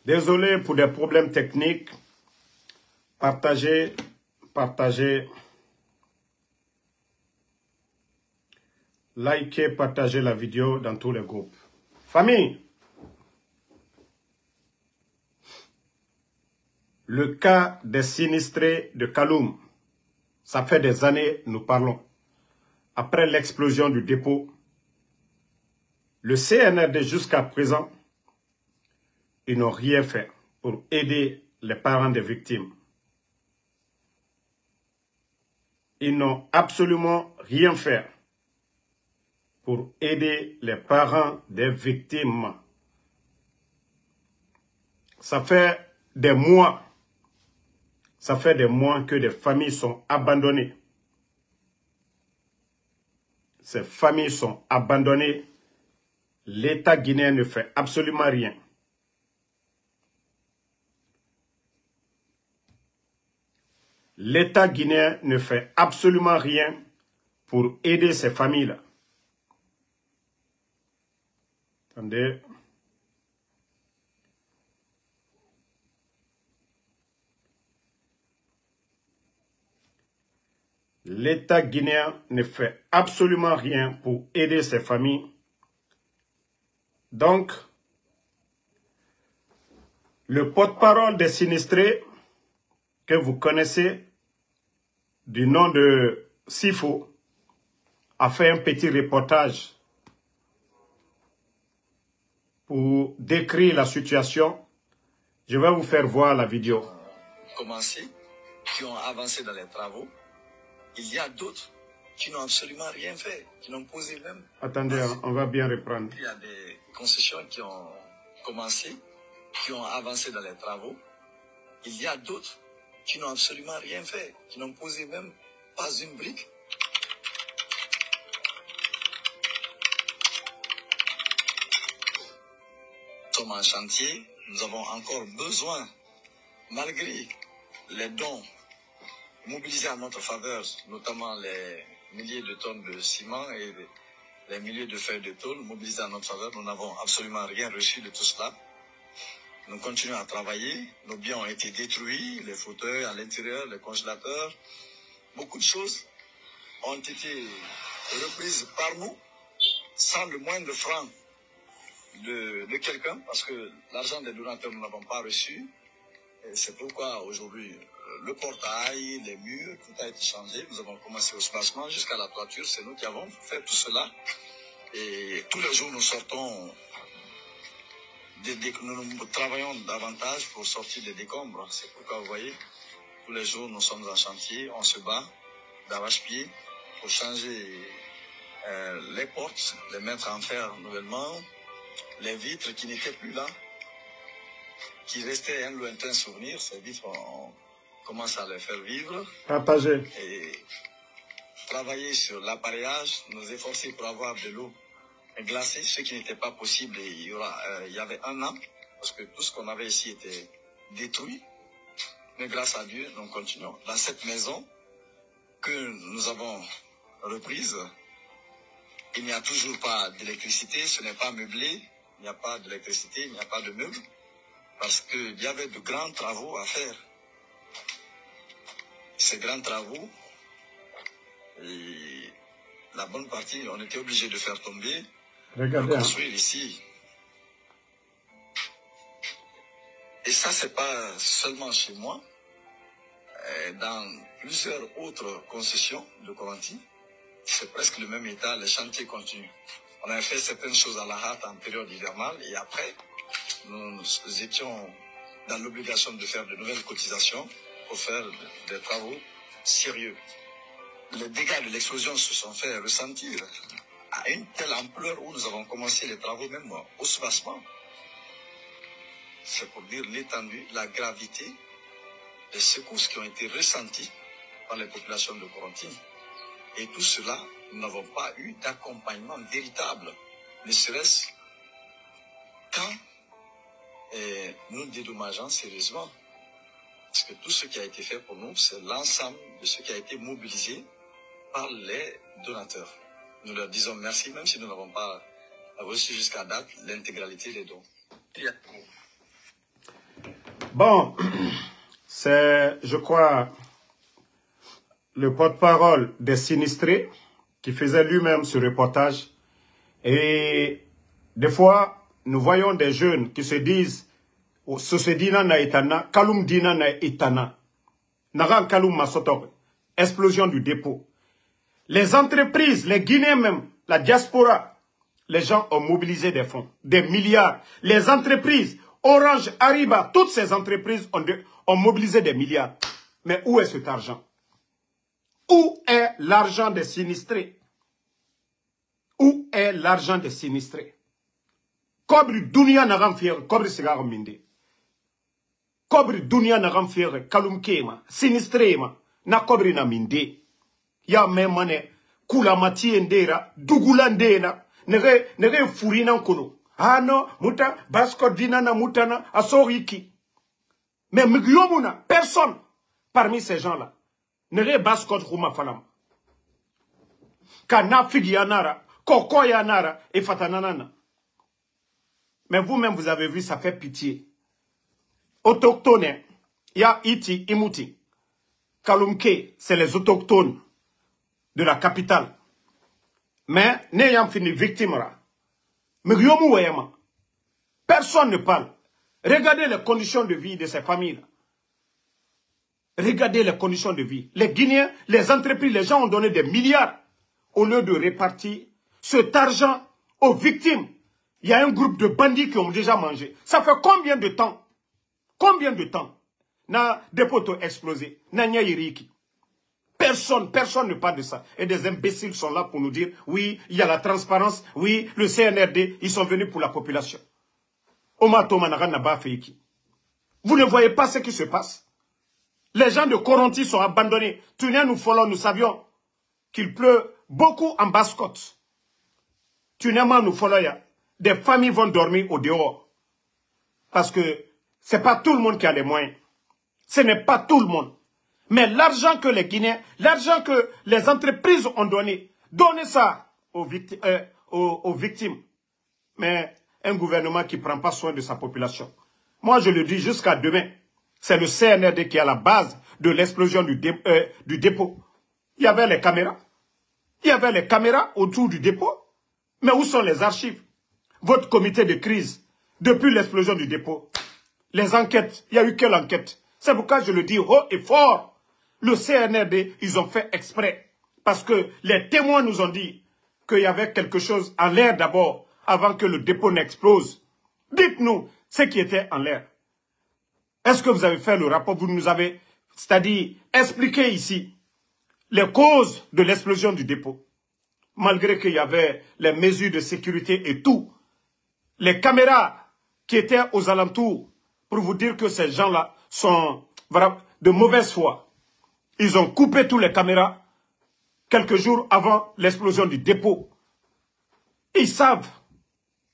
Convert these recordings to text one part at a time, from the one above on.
Désolé pour des problèmes techniques. Partagez, partagez. Likez, partagez la vidéo dans tous les groupes. Famille, le cas des sinistrés de Kaloum, ça fait des années nous parlons. Après l'explosion du dépôt, le CNRD jusqu'à présent, ils n'ont rien fait pour aider les parents des victimes. Ils n'ont absolument rien fait pour aider les parents des victimes. Ça fait des mois que des familles sont abandonnées. Ces familles sont abandonnées. L'État guinéen ne fait absolument rien. L'État guinéen ne fait absolument rien pour aider ces familles-là. Attendez. L'État guinéen ne fait absolument rien pour aider ces familles. Donc, le porte-parole des sinistrés que vous connaissez du nom de Sifo a fait un petit reportage pour décrire la situation. Je vais vous faire voir la vidéo. Commencé, qui ont avancé dans les travaux. Il y a d'autres qui n'ont absolument rien fait, qui n'ont posé même... Attendez, on va bien reprendre. Il y a des concessions qui ont commencé, qui ont avancé dans les travaux. Il y a d'autres qui n'ont absolument rien fait, qui n'ont posé même pas une brique. Nous sommes en chantier, nous avons encore besoin, malgré les dons mobilisés à notre faveur, notamment les milliers de tonnes de ciment et les milliers de feuilles de tôle mobilisées à notre faveur, nous n'avons absolument rien reçu de tout cela. Nous continuons à travailler, nos biens ont été détruits, les fauteuils à l'intérieur, les congélateurs, beaucoup de choses ont été reprises par nous sans le moindre franc de quelqu'un, parce que l'argent des donateurs nous n'avons pas reçu. C'est pourquoi aujourd'hui, le portail, les murs, tout a été changé. Nous avons commencé au soubassement jusqu'à la toiture. C'est nous qui avons fait tout cela. Et tous les jours, nous sortons, nous travaillons davantage pour sortir des décombres. C'est pourquoi vous voyez, tous les jours, nous sommes en chantier. On se bat d'arrache-pied pour changer les portes, les mettre en fer nouvellement, les vitres qui n'étaient plus là, qui restaient un lointain souvenir. Ces vitres, on commence à les faire vivre. Partagez. Et travailler sur l'appareillage, nous efforcer pour avoir de l'eau glacée, ce qui n'était pas possible il y avait un an, parce que tout ce qu'on avait ici était détruit. Mais grâce à Dieu, nous continuons. Dans cette maison que nous avons reprise, il n'y a toujours pas d'électricité, ce n'est pas meublé, il n'y a pas d'électricité, il n'y a pas de meubles, parce qu'il y avait de grands travaux à faire. Ces grands travaux, et la bonne partie, on était obligé de faire tomber, de construire ici. Et ça, c'est pas seulement chez moi. Dans plusieurs autres concessions de Corenty, c'est presque le même état, les chantiers continuent. On a fait certaines choses à la hâte en période hivernale et après, nous étions dans l'obligation de faire de nouvelles cotisations pour faire des travaux sérieux. Les dégâts de l'explosion se sont fait ressentir à une telle ampleur où nous avons commencé les travaux même au soubassement. C'est pour dire l'étendue, la gravité des secousses qui ont été ressenties par les populations de Corenty. Et tout cela, nous n'avons pas eu d'accompagnement véritable, ne serait-ce quand nous dédommageons sérieusement. Parce que tout ce qui a été fait pour nous, c'est l'ensemble de ce qui a été mobilisé par les donateurs. Nous leur disons merci, même si nous n'avons pas reçu jusqu'à date l'intégralité des dons. Bon, c'est, je crois, le porte-parole des sinistrés qui faisait lui-même ce reportage. Et des fois, nous voyons des jeunes qui se disent « Sosedina na itana, Kaloum dina na itana ». Naran Kaloum masotok, explosion du dépôt. Les entreprises, les Guinéens même, la diaspora, les gens ont mobilisé des fonds, des milliards. Les entreprises, Orange, Ariba, toutes ces entreprises ont mobilisé des milliards. Mais où est cet argent? Où est l'argent des sinistrés? Où est l'argent des sinistrés? Kobri dunia nagam fier, kobri sigar minde. Kobri dunia nagam fier, Kaloum kema, sinistré ma, na kobri na minde. Ya memane, kula mati endera, dugula ndena, nere furina kono. Ah non, muta, basko dina na mutana, asoriki. Mais migyomuna, personne parmi ces gens-là, nere basko rouma falam. Kana figi yanara, koko yanara, et fatananana. Mais vous-même, vous avez vu, ça fait pitié. Autochtones, il y a Iti, Imuti. Kaloumke, c'est les autochtones de la capitale. Mais, n'ayant fini victime, personne ne parle. Regardez les conditions de vie de ces familles. Regardez les conditions de vie. Les Guinéens, les entreprises, les gens ont donné des milliards au lieu de répartir cet argent aux victimes. Il y a un groupe de bandits qui ont déjà mangé. Ça fait combien de temps? Combien de temps? Na dépôt explosé. Na nyayiriki. Personne ne parle de ça. Et des imbéciles sont là pour nous dire, oui, il y a la transparence, oui, le CNRD, ils sont venus pour la population. Vous ne voyez pas ce qui se passe? Les gens de Coronti sont abandonnés. Tunia nous follow, nous savions qu'il pleut beaucoup en Basse-Côte. Tunia nous follow, des familles vont dormir au dehors. Parce que ce n'est pas tout le monde qui a les moyens. Ce n'est pas tout le monde. Mais l'argent que les Guinéens, l'argent que les entreprises ont donné, donnez ça aux victimes. Mais un gouvernement qui ne prend pas soin de sa population. Moi, je le dis jusqu'à demain. C'est le CNRD qui est à la base de l'explosion du dépôt. Il y avait les caméras. Il y avait les caméras autour du dépôt. Mais où sont les archives? Votre comité de crise, depuis l'explosion du dépôt, les enquêtes, il n'y a eu quelle enquête? C'est pourquoi je le dis haut et fort. Le CNRD, ils ont fait exprès. Parce que les témoins nous ont dit qu'il y avait quelque chose en l'air d'abord, avant que le dépôt n'explose. Dites-nous ce qui était en l'air. Est-ce que vous avez fait le rapport? Vous nous avez, c'est-à-dire, expliqué ici les causes de l'explosion du dépôt. Malgré qu'il y avait les mesures de sécurité et tout. Les caméras qui étaient aux alentours pour vous dire que ces gens-là sont de mauvaise foi. Ils ont coupé toutes les caméras quelques jours avant l'explosion du dépôt. Ils savent,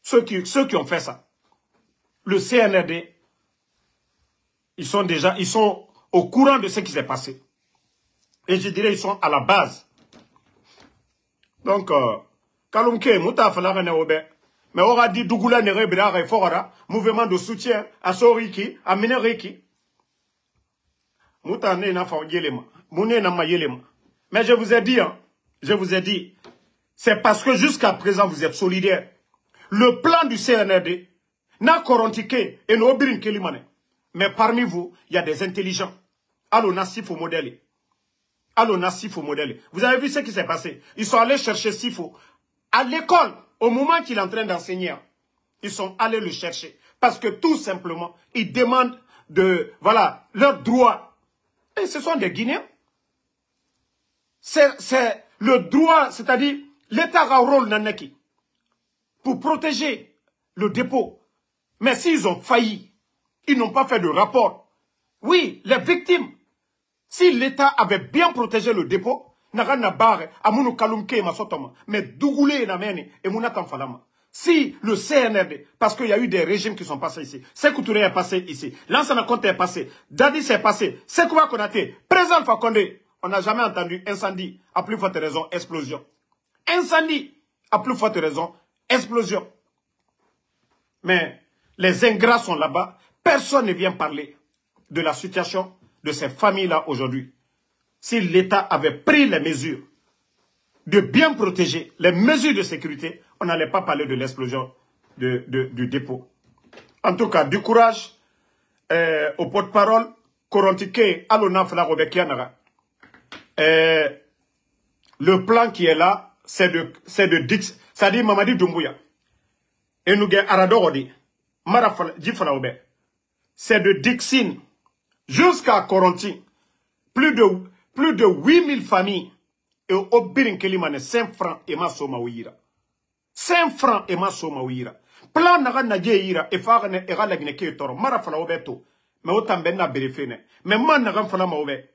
ceux qui ont fait ça. Le CNRD, ils sont au courant de ce qui s'est passé. Et je dirais, ils sont à la base. Donc, Kaloumke, Mouta Falagane Obe, mais on a dit Dougoula Nerebira et Forara, mouvement de soutien à Soriki, à Mineriki. Mouta Nena Faoyelema, Mounena Mayelema. Mais je vous ai dit, c'est parce que jusqu'à présent vous êtes solidaires. Le plan du CNRD n'a corontiqué et n'a obirin kelimane. Mais parmi vous, il y a des intelligents. Allo Nassif au modèle. Allo Nassif au modèle. Vous avez vu ce qui s'est passé? Ils sont allés chercher Sifo à l'école, au moment qu'il est en train d'enseigner. Ils sont allés le chercher. Parce que tout simplement, ils demandent leurs droits. Et ce sont des Guinéens. C'est le droit, c'est-à-dire l'État a un rôle nanaki pour protéger le dépôt. Mais s'ils ont failli, ils n'ont pas fait de rapport. Oui, les victimes. Si l'État avait bien protégé le dépôt, mais Dougoulé et Mounatan Falama. Si le CNRD, parce qu'il y a eu des régimes qui sont passés ici, Sékou Touré est passé ici, Lansana Conté est passé, Dadi s'est passé, Sekouba Konaté, Président Fakonde, on n'a jamais entendu incendie, à plus forte raison, explosion. Incendie, à plus forte raison, explosion. Mais les ingrats sont là-bas, personne ne vient parler. de la situation de ces familles-là aujourd'hui. Si l'État avait pris les mesures de bien protéger, les mesures de sécurité, on n'allait pas parler de l'explosion du dépôt. En tout cas, du courage au porte-parole, Korontique, Alona Flarobekianaga. Le plan qui est là, c'est de Dix, c'est-à-dire Mamadi Doumbouya. Et nous avons Aradorodi, Marafal, Djifalaobe. C'est de Dixine jusqu'à Koronti. Plus de 8000 familles. Et au Birin Kelimane, 5 francs et ma soma ouira. 5 francs et ma soma ouira. Plan naga nadje ira, et farane era la gneke toro. Marafalaobe to. Mais autant benna berefene. Mais man naga fala maobe.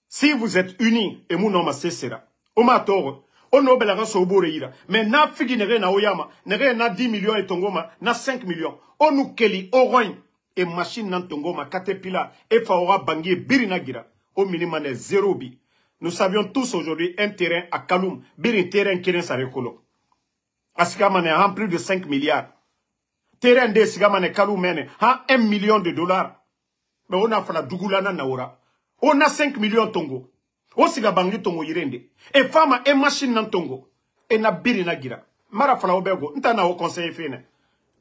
Si vous êtes unis, et mon nom cessera. Oma toro. On a besoin sobore ira. Mais na figi nere na oyama. Nere na 10 millions et tongoma. Na 5 millions. On nous keli oroin. Et machine nan tongoma. Katepila. Et faora bangi birina gira. Au minimum de 0 bi. Nous savions tous aujourd'hui un terrain à Kaloum. Birin terrain qui est sarekolo. Asikamane a plus de 5 milliards. Terrain de Sigamane Kaloum mène. A 1 million de dollars. Mais on a fait la Dougoulana Naora. On a 5 millions tongo. O siga bangi tongo yirende. E fama e machine nan tongo. E na biri na gira. Mara fala obego. Nta na o conseil fene.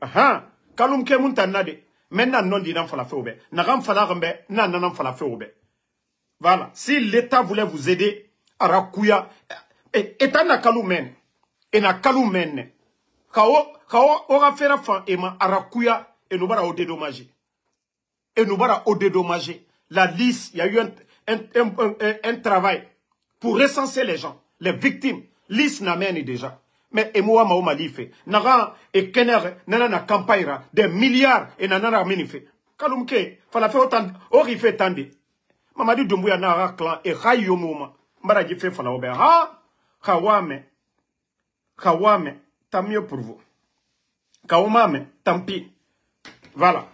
Aha. Kaloum ke munta nade. Maintenant non di nan fala fe obe. Nagam fala rambe. Nan fala fe obe. Voilà. Si l'État voulait vous aider à Rakouya. État na Kaloum men. E na Kaloum men. Kao ora fera fan e ma Arakouya. Et nous bara au dédommager. Et nous bara au dédommager. La liste, il y a eu un travail pour recenser les gens, les victimes. Liste n'amène déjà. Mais Emoa Maoumali fait. Nara et Kenner, nana campagne, des milliards et nana fait. Kaloumke, fala fait autant, ori fait tande. Mamadi Doumbouya nara clan et Rayomouma. Mbaradji fait fala ober. Ha! Kawame, tant mieux pour vous. Kawame, tant pis. Voilà.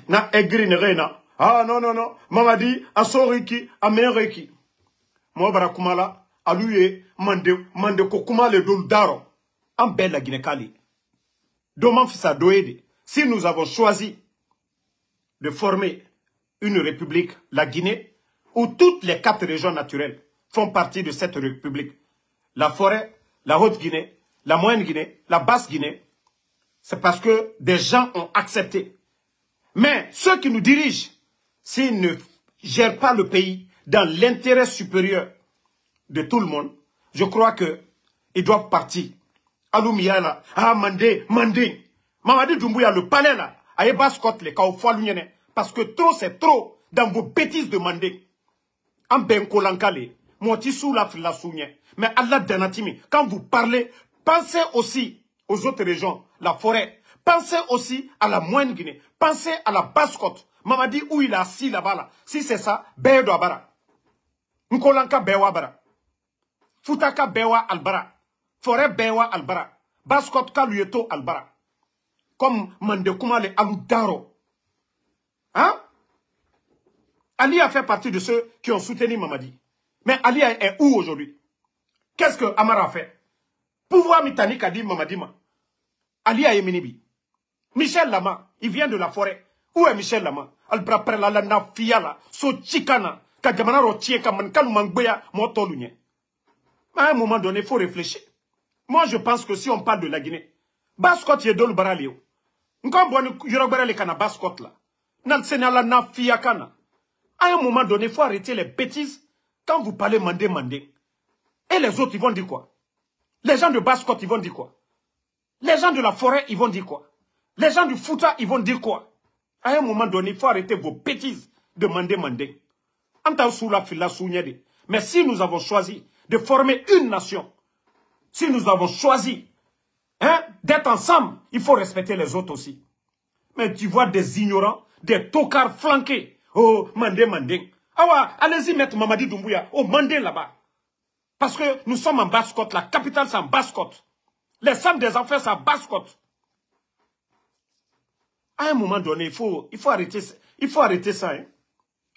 Na egri nerena. Ah non. Mamadi, asoriki, amereki. Moi barakumala, aluye, mande kokuma le dol daro. En belle la Guinée-Cali. Doman fisa doede. Si nous avons choisi de former une république, la Guinée, où toutes les 4 régions naturelles font partie de cette république. La forêt, la Haute-Guinée, la Moyenne-Guinée, la Basse-Guinée, c'est parce que des gens ont accepté. Mais ceux qui nous dirigent, s'ils ne gèrent pas le pays dans l'intérêt supérieur de tout le monde, je crois qu'ils doivent partir. Aloumia là, Mandé. Mamadi Doumbouya, le palais là, aye baskot les kaoufoual l'unienne. Parce que trop c'est trop dans vos bêtises de Mandé. En benko lankale, moti sou la sounye. Mais Allah danatimi, quand vous parlez, pensez aussi aux autres régions, la forêt. Pensez aussi à la Moyenne-Guinée. Pensez à la Basse-Côte. Mamadi où il est assis là-bas. Là. Si c'est ça, Bedo Abara. Nkolanka Bewa Bara. Futaka Bewa Albara. Forêt Bewa Albara. Basse-Côte Kaluyeto Albara. Comme Mandekuma le Aludaro. Hein? Ali a fait partie de ceux qui ont soutenu Mamadi. Mais Ali est où aujourd'hui? Qu'est-ce que Amara a fait? Pouvoir Mitani a dit Mamadi. Ali a Yeminibi. Michel Lama, il vient de la forêt. Où est Michel Lama? Albra prela la na fiala, so chikana, ka jamana rotier ka man kalu mangbeya motolunye. À un moment donné, il faut réfléchir. Moi, je pense que si on parle de la Guinée, Basse-Côte y est dans le baralio. N'kamboni yorobere le kana Basse-Côte là. Nan senala na fiakana. À un moment donné, il faut arrêter les bêtises quand vous parlez mandé. Et les autres, ils vont dire quoi? Les gens de Basse-Côte, ils vont dire quoi? Les gens de la forêt, ils vont dire quoi? Les gens du Fouta, ils vont dire quoi? À un moment donné, il faut arrêter vos bêtises de mandé. Mais si nous avons choisi de former une nation, si nous avons choisi d'être ensemble, il faut respecter les autres aussi. Mais tu vois des ignorants, des tocards flanqués. Oh, mandé. Ah ouais, allez-y mettre Mamadi Doumbouya au mandé là-bas. Parce que nous sommes en Basse-Côte, la capitale c'est en Basse-Côte. Les femmes des enfants c'est en Basse-Côte. À un moment donné, il faut arrêter ça. Hein.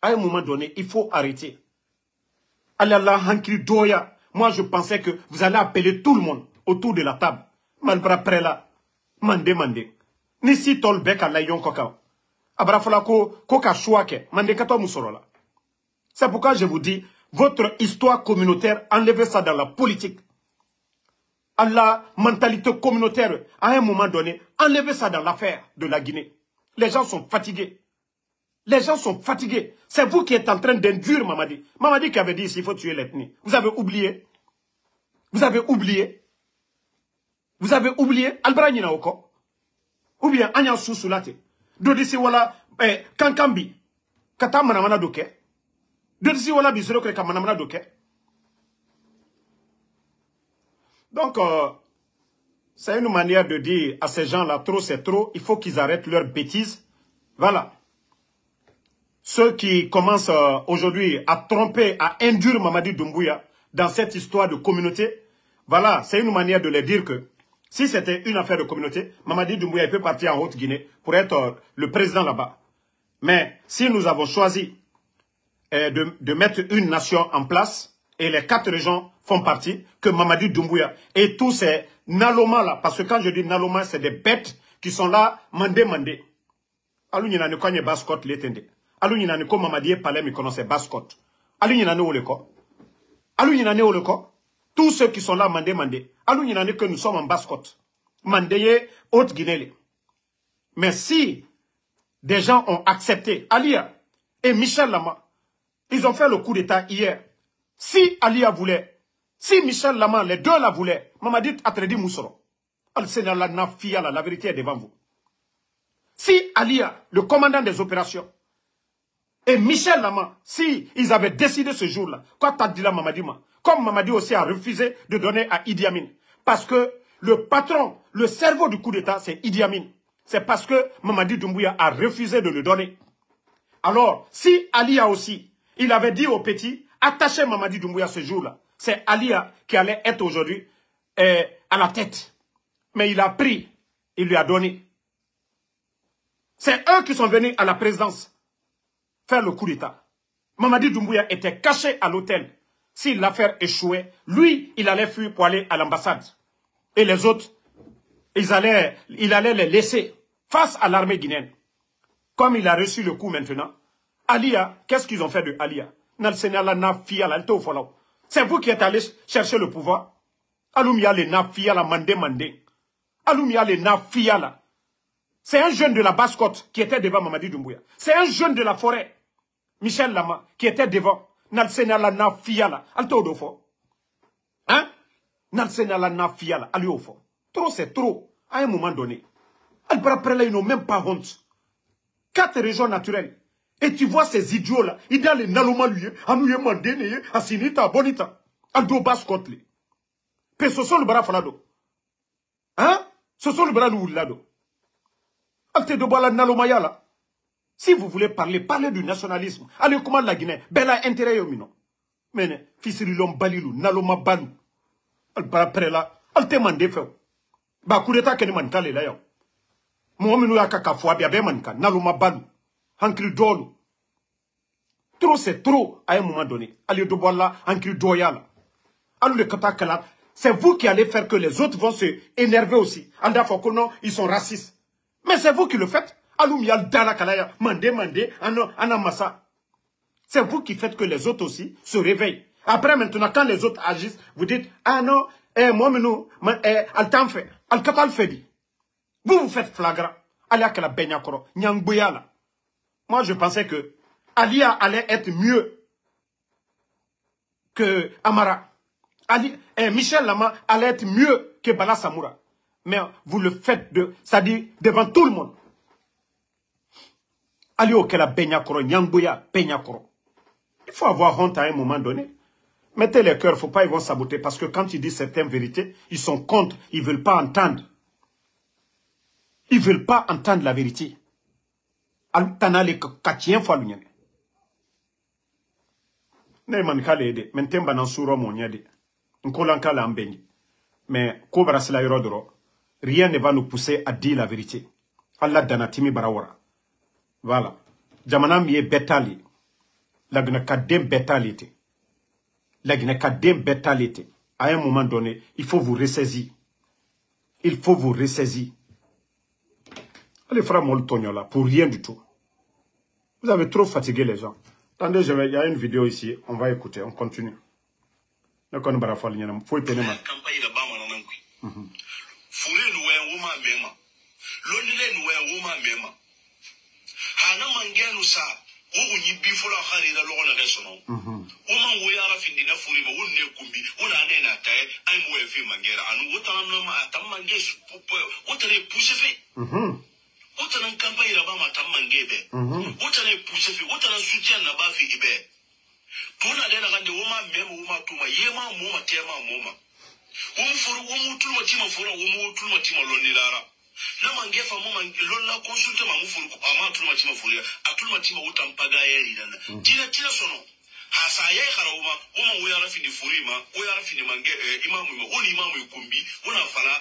À un moment donné, il faut arrêter. Allah hankri doya. Moi, je pensais que vous allez appeler tout le monde autour de la table. Malbra prela. Mandé. Nisi tolbek à l'ayon kokao. Abrafala ko ka chouake. Mandekato musorola. C'est pourquoi je vous dis, votre histoire communautaire, enlevez ça dans la politique. À la mentalité communautaire, à un moment donné, enlevez ça dans l'affaire de la Guinée. Les gens sont fatigués. Les gens sont fatigués. C'est vous qui êtes en train d'induire Mamadi. Mamadi qui avait dit il faut tuer l'ethnie. Vous avez oublié. Vous avez oublié. Vous avez oublié. Albra Ninaoko. Ou bien Anya Sousoulate. Dodisi wala Kankambi. Kata manamana doke. Dodisi wala bisoro kreka manamana doke. Donc, c'est une manière de dire à ces gens-là, trop c'est trop, il faut qu'ils arrêtent leurs bêtises. Voilà. Ceux qui commencent aujourd'hui à tromper, à induire Mamadi Doumbouya dans cette histoire de communauté, voilà, c'est une manière de leur dire que si c'était une affaire de communauté, Mamadi Doumbouya peut partir en Haute-Guinée pour être le président là-bas. Mais si nous avons choisi de mettre une nation en place, et les 4 régions font partie, que Mamadi Doumbouya et tous ces Naloma là, parce que quand je dis Naloma, c'est des bêtes qui sont là, mandé. Alou n'y ne connaît Bascot l'étendé. Alou n'y ne connaît Mamadi Palais, mais connaît Bascot. Alou n'y ne le ko. Alou n'y ne le ko. Tous ceux qui sont là, mandé. Alou n'y ne que nous sommes en Bascot. Mandé Haute-Guinée. Mais si des gens ont accepté, Alia et Michel Lama, ils ont fait le coup d'état hier. Si Alia voulait, si Michel Lama, les deux la voulaient, Mamadi Atredi Moussoro, la vérité est devant vous. Si Alia, le commandant des opérations, et Michel Lama, si ils avaient décidé ce jour-là, quoi t'as dit là Mamadi, comme Mamadi aussi a refusé de donner à Idi Amin, parce que le patron, le cerveau du coup d'état, c'est Idi Amin. C'est parce que Mamadi Doumbouya a refusé de le donner. Alors, si Alia aussi, il avait dit aux petits, attachez Mamadi Doumbouya ce jour-là. C'est Alia qui allait être aujourd'hui à la tête. Mais il a pris, il lui a donné. C'est eux qui sont venus à la présidence faire le coup d'état. Mamadi Doumbouya était caché à l'hôtel. Si l'affaire échouait, lui, il allait fuir pour aller à l'ambassade. Et les autres, il allait les laisser face à l'armée guinéenne. Comme il a reçu le coup maintenant, Alia, qu'est-ce qu'ils ont fait de Alia? C'est vous qui êtes allé chercher le pouvoir. Alumia le nafia la mandé. Alumia le nafia la. C'est un jeune de la Basse-Côte qui était devant Mamadi Doumbouya. C'est un jeune de la forêt, Michel Lama, qui était devant. Nalsena la nafia la. Alto odofo. Hein? Nalsena la nafia la. Aliofo. Trop c'est trop. À un moment donné. Albrapre ils n'ont même pas honte. 4 régions naturelles. Et tu vois ces idiots-là, ils disent les Naloma lui, Anouye Mandé, Asinita, Bonita, Aldo Basse-Côte. Mais ce sont le bras falado. Hein? Ce sont le bras loulado. Alte de Bala Nalomaya là. Si vous voulez parler, parlez du nationalisme. Allez, comment la Guinée? Bella intérêt au mino. Mais, fils Rilom Balilou, Naloma Balou. Après là, Alte Mandé fait. Bah, coup d'état que ne mantale là yo. Mohamedou Yakaka Fouabi Abemanka, Naloma Balou. Ankri Dolo. Trop c'est trop à un moment donné. Allez de boire là, Ankri Doya. Allez le katakala. C'est vous qui allez faire que les autres vont se énerver aussi. Anda Fokono, ils sont racistes. Mais c'est vous qui le faites. Alumiyal Dana Kalaya, Mandé, Anamassa. C'est vous qui faites que les autres aussi se réveillent. Après maintenant, quand les autres agissent, vous dites, ah non, moi, nous, Altan fait, Alkatal fait. Vous faites flagrant. Allez à la Benyakoro, Nyangbouyala. Moi, je pensais que Alia allait être mieux que Amara. Michel Lama allait être mieux que Bala Samoura. Mais vous le faites c'est-à-dire devant tout le monde. Ali Okela Benyakoro, Nyangboya, Benyakoro. Il faut avoir honte à un moment donné. Mettez les cœurs, il ne faut pas, ils vont saboter. Parce que quand ils disent certaines vérités, ils sont contre, ils ne veulent pas entendre. Ils ne veulent pas entendre la vérité. Tanale katien fois l'union. Ne mankale ede, mentemba nan suro monyade. Nkolanka la ambeni. Mais kobra sila yorodoro, rien ne va nous pousser à dire la vérité. Allah danatimi barawara. Voilà. Jamana miye betali. Lagna kadem betalite. Lagna kadem betalite. À un moment donné, il faut vous ressaisir. Il faut vous ressaisir. Allez, frère Moltoniola, pour rien du tout. Vous avez trop fatigué les gens. Attendez, il y a une vidéo ici. On va écouter, on continue. Donc, on va faire une faut tenir ma. Otanan campagne là-bas ma tamangebe. Otanan pousse fi, otanan soutien na ba fi ibe. Pona de na gande woma memo woma tuma yema moma tema moma. Womu furu womu tulma tima furu womu tulma tima lonilara. Na mangefa moma lonna consulte ma mu furu ama tulma tima furu atulma tima utampaga yeri dana. Tira sono. Hasa ye kharawuma woma woyara fi ni furima woyara fi ni mange imamu ma woni imamu ikumbi wona fala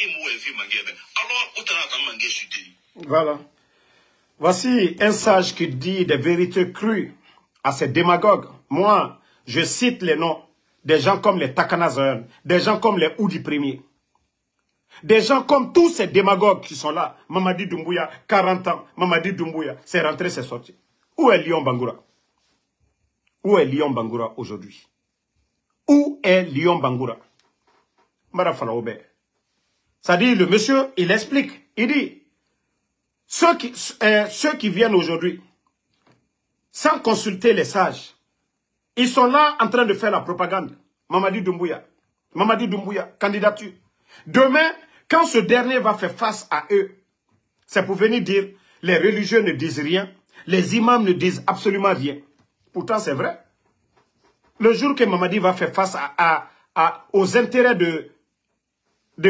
mo fi mangebe. Alors otana tamangé suteli. Voilà. Voici un sage qui dit des vérités crues à ces démagogues. Moi, je cite les noms des gens comme les Takanazoyan, des gens comme les Oudi Premier, des gens comme tous ces démagogues qui sont là. Mamadi Doumbouya, 40 ans, Mamadi Doumbouya, c'est rentré, c'est sorti. Où est Lyon Bangoura? Où est Lyon Bangoura aujourd'hui? Où est Lyon Bangoura? Marafalaoube. Ça dit, le monsieur, il explique, il dit, ceux qui viennent aujourd'hui, sans consulter les sages, ils sont là en train de faire la propagande. Mamadi Doumbouya, candidature. Demain, quand ce dernier va faire face à eux, c'est pour venir dire, les religieux ne disent rien, les imams ne disent absolument rien. Pourtant, c'est vrai. Le jour que Mamadi va faire face aux intérêts de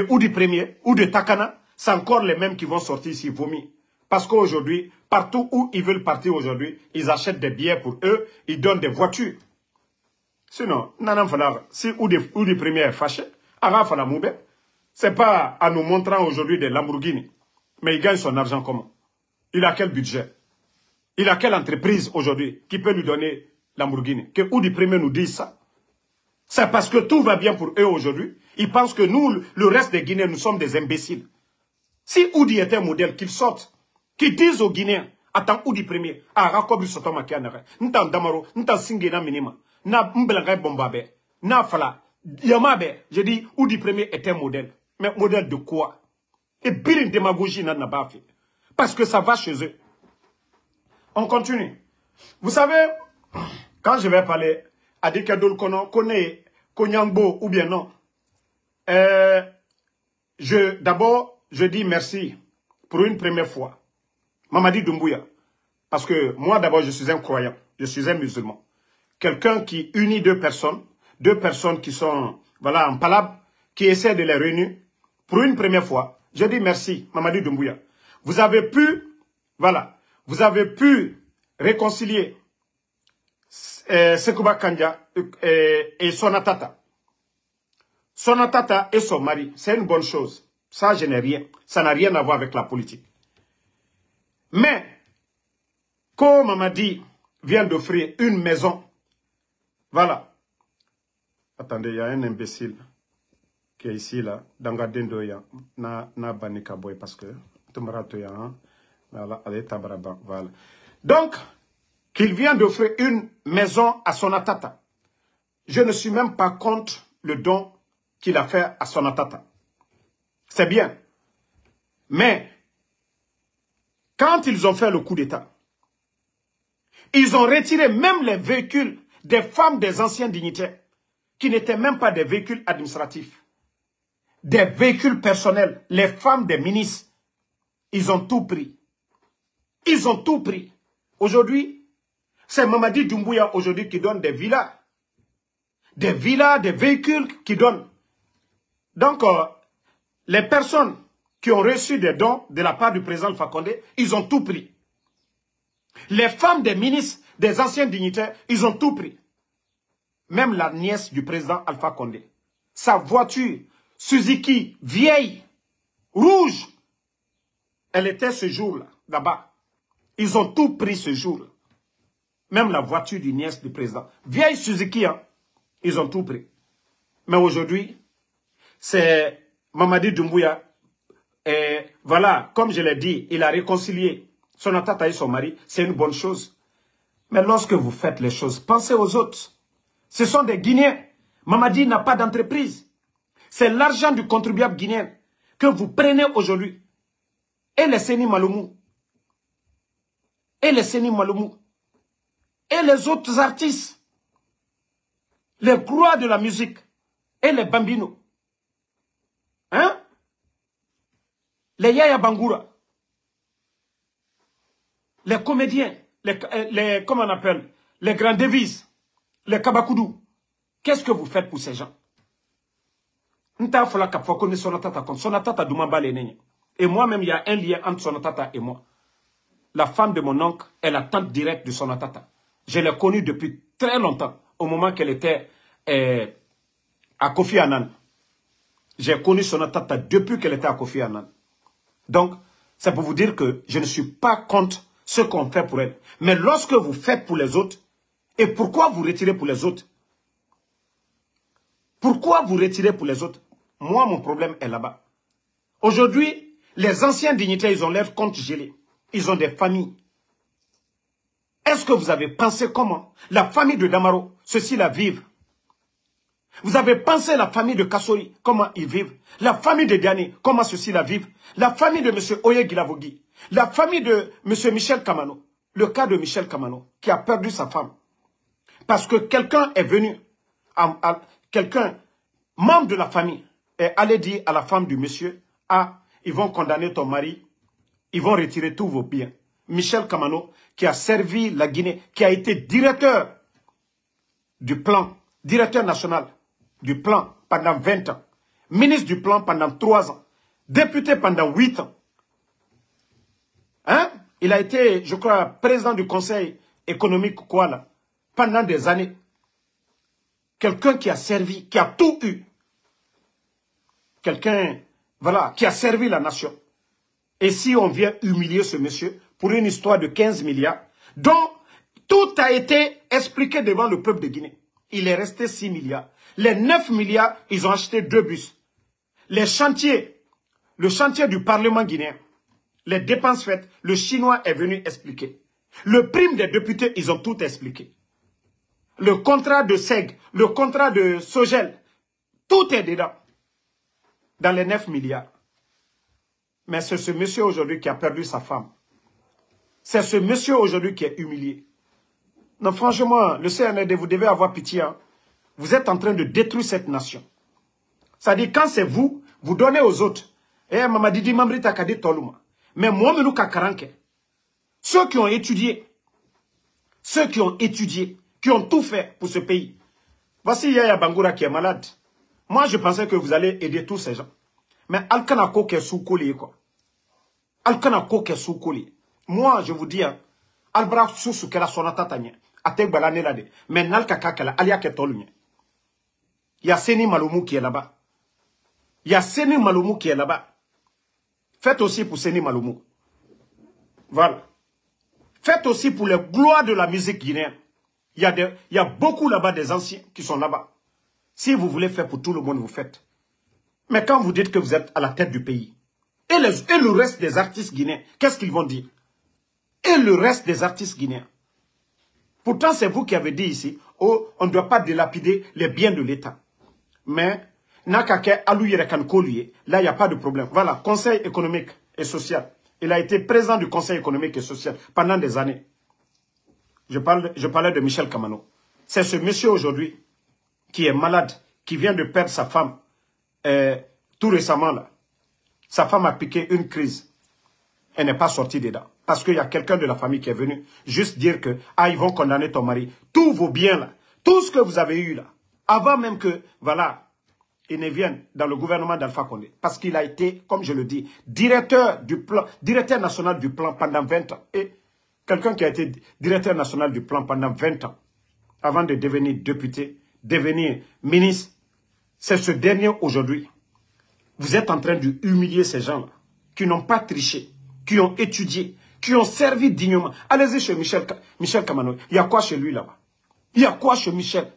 Oudi Premier ou de Takana, c'est encore les mêmes qui vont sortir ici vomir. Parce qu'aujourd'hui, partout où ils veulent partir aujourd'hui, ils achètent des billets pour eux, ils donnent des voitures. Sinon, si Oudi Premier est fâché, c'est pas en nous montrant aujourd'hui des Lamborghini. Mais il gagne son argent comment? Il a quel budget? Il a quelle entreprise aujourd'hui qui peut lui donner Lamborghini? Que Oudi Premier nous dise ça. C'est parce que tout va bien pour eux aujourd'hui. Ils pensent que nous, le reste des Guinéens, nous sommes des imbéciles. Si Oudi était un modèle, qu'il sorte, qu'ils disent aux Guinéens, attends Oudi Premier, Rakobri Sotoma Kianare, Ntan Damaro, Ntan Singena Minima, Na Mbelangay Bombabe, Na Fala, Yamabe, j'ai dit Oudi Premier était un modèle. Mais modèle de quoi? Et bien une démagogie n'a pas fait. Parce que ça va chez eux. On continue. Vous savez, quand je vais parler à Dikadol Kono, Kone, Konyangbo ou bien non, d'abord, je dis merci pour une première fois. Mamadi Doumbouya. Parce que moi, d'abord, je suis un croyant. Je suis un musulman. Quelqu'un qui unit deux personnes qui sont, voilà, en palabre, qui essaient de les réunir. Pour une première fois, je dis merci, Mamadi Doumbouya. Vous avez pu, voilà, vous avez pu réconcilier Sekouba Kandja et Sonatata. Sonatata et son mari, c'est une bonne chose. Ça, je n'ai rien. Ça n'a rien à voir avec la politique. Mais, comme Mamadi vient d'offrir une maison, voilà. Attendez, il y a un imbécile qui est ici, là, dans Gadendo, na Banika Boy, parce que, voilà. Donc, qu'il vient d'offrir une maison à Sonatata. Je ne suis même pas contre le don qu'il a fait à Sonatata. C'est bien. Mais, quand ils ont fait le coup d'État, ils ont retiré même les véhicules des femmes des anciens dignitaires, qui n'étaient même pas des véhicules administratifs, des véhicules personnels, les femmes des ministres. Ils ont tout pris. Ils ont tout pris. Aujourd'hui, c'est Mamadi Doumbouya aujourd'hui qui donne des villas. Des villas, des véhicules qui donnent. Donc, les personnes qui ont reçu des dons de la part du président Alpha Condé, ils ont tout pris. Les femmes des ministres, des anciens dignitaires, ils ont tout pris. Même la nièce du président Alpha Condé. Sa voiture, Suzuki, vieille, rouge. Elle était ce jour-là, là-bas. Ils ont tout pris ce jour-là. Même la voiture du nièce du président. Vieille Suzuki, hein, ils ont tout pris. Mais aujourd'hui, c'est Mamadi Doumbouya. Et voilà, comme je l'ai dit, il a réconcilié Sonatata et son mari. C'est une bonne chose. Mais lorsque vous faites les choses, pensez aux autres. Ce sont des Guinéens. Mamadi n'a pas d'entreprise. C'est l'argent du contribuable guinéen que vous prenez aujourd'hui. Et les Seni Maloumou. Et les Seni Maloumou. Et les autres artistes. Les gloires de la musique. Et les Bambinos. Hein? Les Yaya Bangoura. Les comédiens. Comment on appelle? Les grands devises. Les Kabakoudou. Qu'est-ce que vous faites pour ces gens? Et moi-même, il y a un lien entre Sonatata et moi. La femme de mon oncle est la tante directe de Sonatata. Je l'ai connue depuis très longtemps, au moment qu'elle était à Kofi Annan. J'ai connu Sonatata depuis qu'elle était à Kofi Annan. Donc, c'est pour vous dire que je ne suis pas contre ce qu'on fait pour elle. Mais lorsque vous faites pour les autres, et pourquoi vous retirez pour les autres? Pourquoi vous retirez pour les autres? Moi, mon problème est là-bas. Aujourd'hui, les anciens dignitaires, ils ont l'air compte gelé. Ils ont des familles. Est-ce que vous avez pensé comment la famille de Damaro, ceux-ci la vivent? Vous avez pensé la famille de Kassori, comment ils vivent? La famille de Diané, comment ceux-ci la vivent? La famille de M. Oye Guilavogui. La famille de M. Michel Kamano. Le cas de Michel Kamano, qui a perdu sa femme. Parce que quelqu'un est venu, quelqu'un, membre de la famille, est allé dire à la femme du monsieur, ah, ils vont condamner ton mari, ils vont retirer tous vos biens. Michel Kamano, qui a servi la Guinée, qui a été directeur du plan, directeur national du plan pendant 20 ans, ministre du plan pendant 3 ans, député pendant 8 ans. Hein? Il a été, je crois, président du conseil économique, quoi là, pendant des années. Quelqu'un qui a servi, qui a tout eu. Quelqu'un, voilà, qui a servi la nation. Et si on vient humilier ce monsieur pour une histoire de 15 milliards, dont tout a été expliqué devant le peuple de Guinée. Il est resté 6 milliards. Les 9 milliards, ils ont acheté 2 bus. Les chantiers, le chantier du Parlement guinéen, les dépenses faites, le Chinois est venu expliquer. Le prime des députés, ils ont tout expliqué. Le contrat de SEG, le contrat de Sogel, tout est dedans. Dans les 9 milliards. Mais c'est ce monsieur aujourd'hui qui a perdu sa femme. C'est ce monsieur aujourd'hui qui est humilié. Non, franchement, le CNRD, vous devez avoir pitié. Hein. Vous êtes en train de détruire cette nation. C'est-à-dire, quand c'est vous, vous donnez aux autres. Eh, Mamadidi Mamri Takadi Toluma. Mais moi, Menou Kakaranke. Ceux qui ont étudié, qui ont tout fait pour ce pays. Voici Yaya Bangoura qui est malade. Moi, je pensais que vous allez aider tous ces gens. Mais Alkanako qui est sous-collé, quoi. Alkanako qui est sous-collé. Moi, je vous dis, hein, Albra Soussou qui est la sonata tanya. Atek balane lade. Mais Nalkaka qui est la alia qui est tolumie. Il y a Seni Maloumou qui est là-bas. Il y a Seni Maloumou qui est là-bas. Faites aussi pour Seni Maloumou. Voilà. Faites aussi pour les gloires de la musique guinéenne. Il y a beaucoup là-bas des anciens qui sont là-bas. Si vous voulez faire pour tout le monde, vous faites. Mais quand vous dites que vous êtes à la tête du pays, et le reste des artistes guinéens, qu'est-ce qu'ils vont dire? Et le reste des artistes guinéens. Pourtant, c'est vous qui avez dit ici, oh, on ne doit pas dilapider les biens de l'État. Mais, Nakake Alouyere Kolié, là, il n'y a pas de problème. Voilà, Conseil économique et social. Il a été président du Conseil économique et social pendant des années. Je parlais de Michel Kamano. C'est ce monsieur aujourd'hui qui est malade, qui vient de perdre sa femme tout récemment. Là. Sa femme a piqué une crise. Elle n'est pas sortie dedans. Parce qu'il y a quelqu'un de la famille qui est venu juste dire que ah, ils vont condamner ton mari. Tous vos biens là, tout ce que vous avez eu là, avant même que, voilà, il ne vienne dans le gouvernement d'Alpha Condé. Parce qu'il a été, comme je le dis, directeur national du plan pendant 20 ans. Et quelqu'un qui a été directeur national du plan pendant 20 ans, avant de devenir député, devenir ministre, c'est ce dernier aujourd'hui. Vous êtes en train d'humilier ces gens-là, qui n'ont pas triché, qui ont étudié, qui ont servi dignement. Allez-y chez Michel Kamano. Il y a quoi chez lui là-bas? Il y a quoi chez Michel?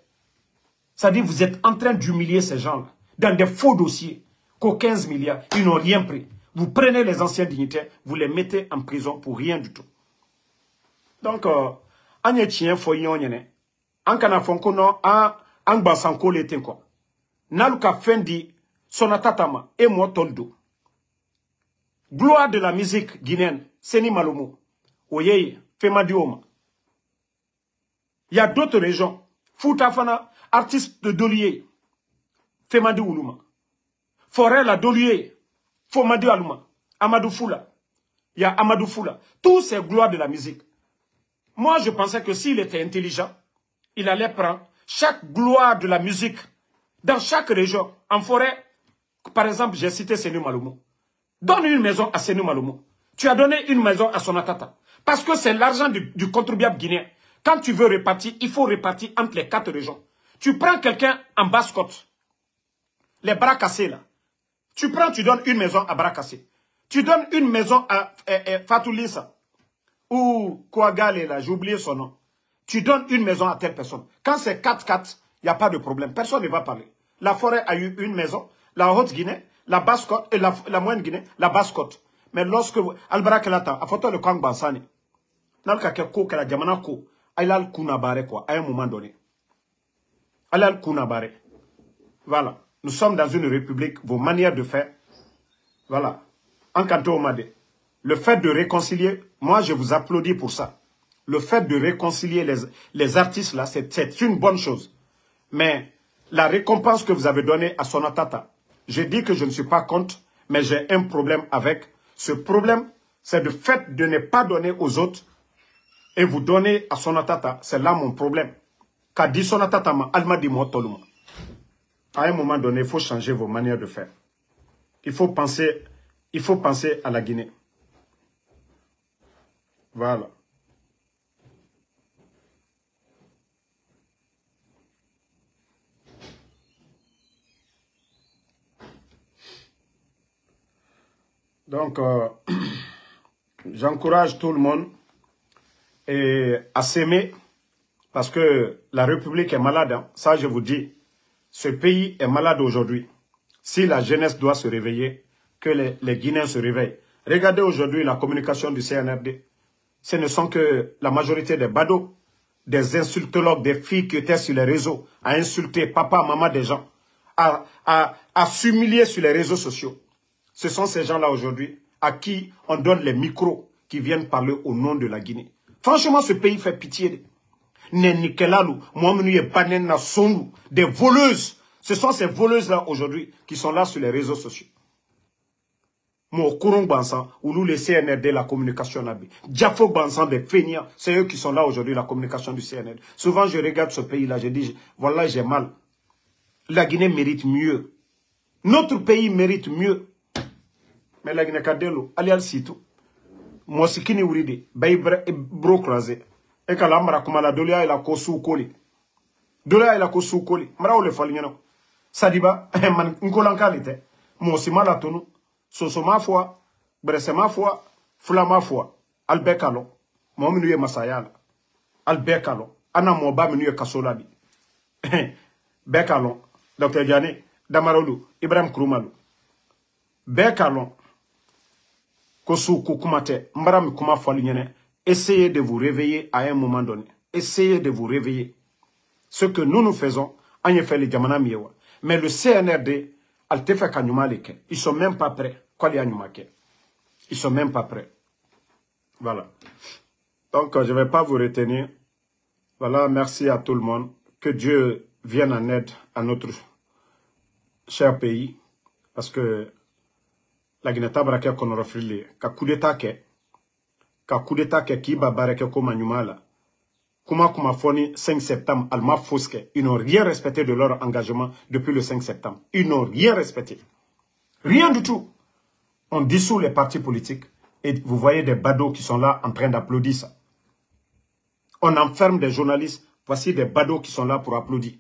C'est-à-dire vous êtes en train d'humilier ces gens-là, dans des faux dossiers, qu'aux 15 milliards, ils n'ont rien pris. Vous prenez les anciens dignitaires, vous les mettez en prison pour rien du tout. Donc, en anye chien foyon yene. Ankana fonko no an basanko le tenko. Naluka fendi sonatatama et moi toldo. Gloire de la musique guinéenne, Seni Malomo. Oyeye, Femadioma. Il y a d'autres régions. Foutafana, artiste de Dolier. Femadi Oulouma. Forel à Dolier. Fomadi Alouma. Amadou Foula. Il y a Amadou Foula. Tous ces gloires de la musique. Moi, je pensais que s'il était intelligent, il allait prendre chaque gloire de la musique dans chaque région. En forêt, par exemple, j'ai cité Seni Malomo. Donne une maison à Seni Malomo. Tu as donné une maison à Sonatata. Parce que c'est l'argent du contribuable guinéen. Quand tu veux répartir, il faut répartir entre les 4 régions. Tu prends quelqu'un en Basse-Côte. Les bras cassés là. Tu prends, tu donnes une maison à bras cassés. Tu donnes une maison à Fatou Lissa. Ou Kouagale là, j'ai oublié son nom. Tu donnes une maison à telle personne. Quand c'est 4-4, il n'y a pas de problème. Personne ne va parler. La forêt a eu une maison. La Haute-Guinée, la Basse-Côte et la Moyenne-Guinée, la Basse-Côte. Mais lorsque Albara Kelata a photo le Kang Bansani, Nalka Keko Kela Diamanako, Aïlal Kounabare quoi, à un moment donné. Aïlal Kounabare. Voilà. Nous sommes dans une république, vos manières de faire. Voilà. Encanto Omade. Le fait de réconcilier, moi je vous applaudis pour ça. Le fait de réconcilier les artistes là, c'est une bonne chose. Mais la récompense que vous avez donnée à Sonatata, je dis que je ne suis pas contre, mais j'ai un problème avec. Ce problème, c'est le fait de ne pas donner aux autres et vous donner à Sonatata. C'est là mon problème. Qu'a dit Sonatata, Alma dit moi Toluma. À un moment donné, il faut changer vos manières de faire. Il faut penser à la Guinée. Voilà. Donc, j'encourage tout le monde à s'aimer parce que la République est malade. Hein. Ça, je vous dis, ce pays est malade aujourd'hui. Si la jeunesse doit se réveiller, que les Guinéens se réveillent. Regardez aujourd'hui la communication du CNRD. Ce ne sont que la majorité des badauds, des insultologues, des filles qui étaient sur les réseaux, à insulter papa, maman des gens, à s'humilier sur les réseaux sociaux. Ce sont ces gens-là aujourd'hui à qui on donne les micros qui viennent parler au nom de la Guinée. Franchement, ce pays fait pitié. Des voleuses. Ce sont ces voleuses-là aujourd'hui qui sont là sur les réseaux sociaux. Ou les CNRD, la communication nabi. Diafo Bansan, des feignants, c'est eux qui sont là aujourd'hui, la communication du CNRD. Souvent, je regarde ce pays-là, je dis, voilà, j'ai mal. La Guinée mérite mieux. Notre pays mérite mieux. Mais la Guinée Kadelo, allez al sito. Moi, si kini uride, bay bro croisé. Et quand l'amara comme la dolia et la kosu koli. Dolia et la kosu koli. Mara ou le falignano. Sadiba, man, nkolankalité. Moi, si malatonu. Soso ma foi, bresse ma foi, fula ma foi. Albekalo. Moi, minuye masayala. Albekalo. Ana mo ba minuye kasoladi. Bekalo. Dr. Diane, Damarolu, Ibrahim Kouroumalou. Bekalo. Kosu Koukoumate, Mbaram Kouma Falignene. Essayez de vous réveiller à un moment donné. Essayez de vous réveiller. Ce que nous faisons, on y fait les Djamana Miewa. Mais le CNRD, ils sont même pas prêts. Ils sont même pas prêts. Voilà. Donc, je ne vais pas vous retenir. Voilà, merci à tout le monde. Que Dieu vienne en aide à notre cher pays. Parce que la Guinée-Tabrake qu'on aura fait, ka coup d'état qui va barake comme Manyumala. Kuma Foni, 5 septembre, Alma Foske, ils n'ont rien respecté de leur engagement depuis le 5 septembre. Ils n'ont rien respecté. Rien du tout. On dissout les partis politiques et vous voyez des badauds qui sont là en train d'applaudir ça. On enferme des journalistes, voici des badauds qui sont là pour applaudir.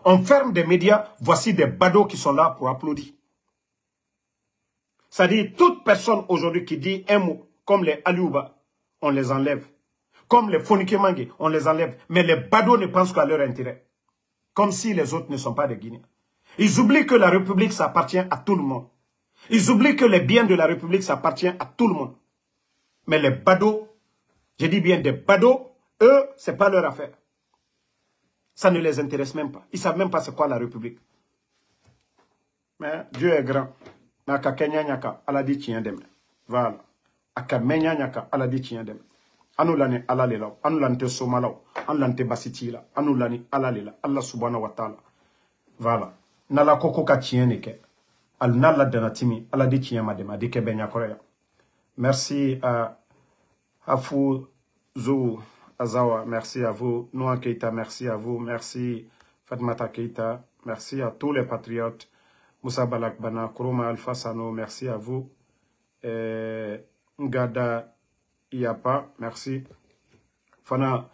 On ferme des médias, voici des badauds qui sont là pour applaudir. C'est-à-dire, toute personne aujourd'hui qui dit un mot, comme les Aliouba, on les enlève. Comme les Fonikemangue, on les enlève. Mais les badauds ne pensent qu'à leur intérêt. Comme si les autres ne sont pas des Guinéens. Ils oublient que la République, ça appartient à tout le monde. Ils oublient que les biens de la République, ça appartient à tout le monde. Mais les badauds, je dis bien des badauds, Eux, ce n'est pas leur affaire. Ça ne les intéresse même pas. Ils ne savent même pas c'est quoi la République. Mais Dieu est grand. Naka Kenya nyaka ala di tien dem. Voilà. Aka menya nyaka ala di tien dem. Anu lani ala lela. Anu lante somala. Anu lante basitila. Anu lani ala lela. Allah subhanahu wa ta'ala. Voilà. Nala koko ka tien neke. Al nala danatimi ala di tien madema di ke benya korea. Merci à Afou Zou Azawa, merci à vous. Noa Keita, merci à vous. Merci Fatmata Keita. Merci à tous les patriotes. Moussa Balakbana, Kuruma Alpha Sano, merci à vous. Ngada Iapa, merci. Fana,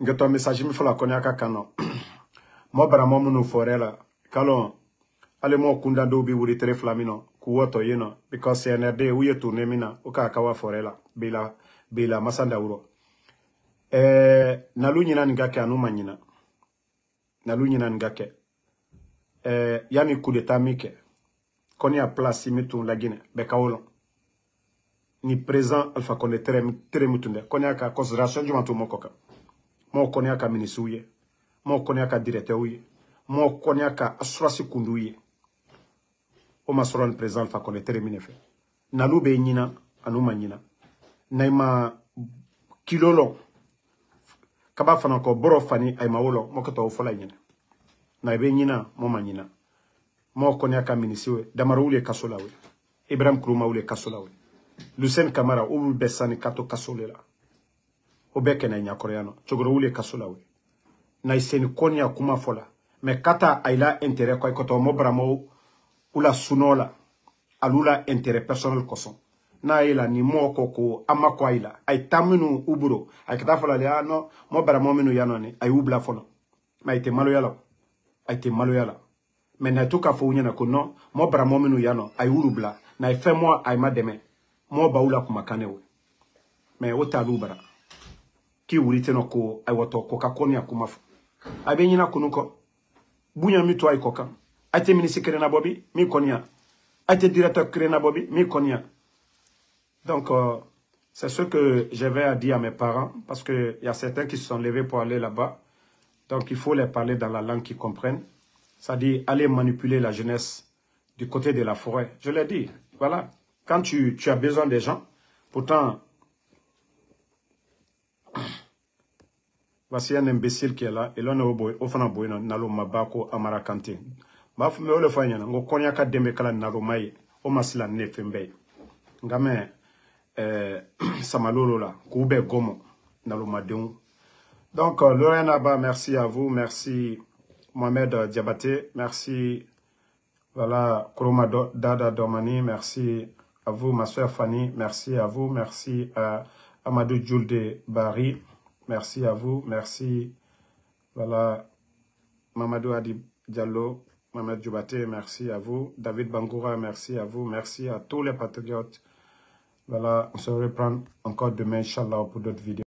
Ngato message, il faut la connaître kano. Moi, Bramo, mon forêt là. Kalon, allez, moi, Kundando, bi wuri tere flamino. Kuwoto, yeno. Because CNRD, où est tourné, mina, oka kawa forêt là. Bila, Masanda Uro. Nalu nyina ngake anuma nyina. Nalu nyina ngake. Yani coup d'état mike. Koni a place mitu la Guinée. Bekaolon. Ni présent Alpha Condé tere mutunde. Koni a ka considération du mantou mokoka. Mo koni a ka ministre. Mo koni a ka directeur. Mo koni a ka assurasi kundu. O masoron présent Alpha Condé tere minefe. Nalu be nyina anuma nyina. Naima kilolon. Kaba fana ko boro fani ay mawolo mo ko to fola nyina na be nyina mo manyina mo ko nya ka minisiwe damarule kasolawe Ibrahim Kruma ule kasolawe Lucien Camara ou besani kato kasolela o beke na nya koreano chogoro ule kasolawe na iseni konya kuma fola me kata ayla intérêt ko to mo bramo ula sunola alula intérêt personnel koson na ila ni mo koko amakwa ila ay taminu uburo ay kata fola le no mo bara mo minu yanoni ay ubla fono ma ite malo yala mais na tuka fo nyana ko no mo bara mo minu yano ay urubla na fe mo ay mademe mo baula kuma kanewe mais ota lubara ki wurite no ko ay woto ko ka konya kuma fo ay be nyina kunuko bunya mitu ay koka ay te ministre krena bobi mi konya ay te directeur krena bobi mi konya. Donc, c'est ce que j'avais à dire à mes parents, parce qu'il y a certains qui se sont levés pour aller là-bas. Donc, il faut les parler dans la langue qu'ils comprennent. C'est-à-dire, aller manipuler la jeunesse du côté de la forêt. Je l'ai dit, voilà. Quand tu as besoin des gens, pourtant, voici un imbécile qui est là, et là, on a besoin nalo mabako amara kante. Baf me ole fanya, ngo konya ka dembe kala nalo mai, o masila nefembe. Ngame, Samalolo là, Koube Gomo, Nalomadeon. Donc, Lorraine Abba, merci à vous, merci Mohamed Diabaté, merci, voilà, Kroma Dada Domani, merci à vous, ma soeur Fanny, merci à vous, merci à Amadou Djoulde Bari, merci à vous, merci, voilà, Mamadou Adi Diallo, Mohamed Diabaté, merci à vous, David Bangoura, merci à vous, merci à tous les patriotes. Voilà, on se reprend encore demain, Inch'Allah, pour d'autres vidéos.